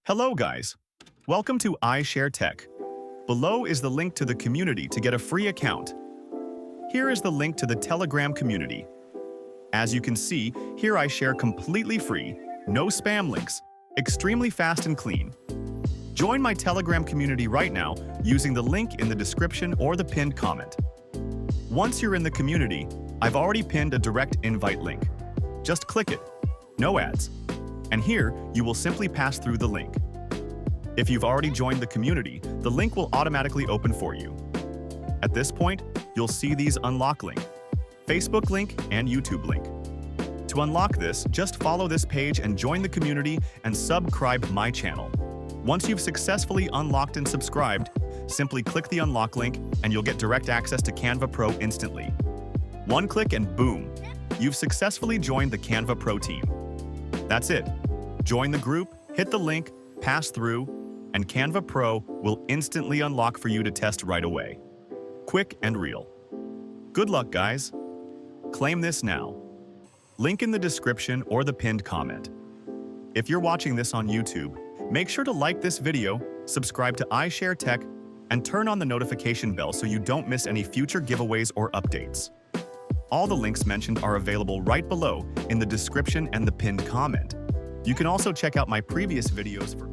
Hello guys, welcome to iShare Tech. Below is the link to the community to get a free account. Here is the link to the Telegram community. As you can see, here I share completely free, no spam links, extremely fast and clean. Join my Telegram community right now using the link in the description or the pinned comment. Once you're in the community, I've already pinned a direct invite link. Just click it, no ads. And here, you will simply pass through the link. If you've already joined the community, the link will automatically open for you. At this point, you'll see these unlock link, Facebook link, and YouTube link. To unlock this, just follow this page and join the community and subscribe my channel. Once you've successfully unlocked and subscribed, simply click the unlock link and you'll get direct access to Canva Pro instantly. One click and boom, you've successfully joined the Canva Pro team. That's it. Join the group, hit the link, pass through, and Canva Pro will instantly unlock for you to test right away. Quick and real. Good luck, guys. Claim this now. Link in the description or the pinned comment. If you're watching this on YouTube, make sure to like this video, subscribe to iShare Tech, and turn on the notification bell so you don't miss any future giveaways or updates. All the links mentioned are available right below in the description and the pinned comment. You can also check out my previous videos for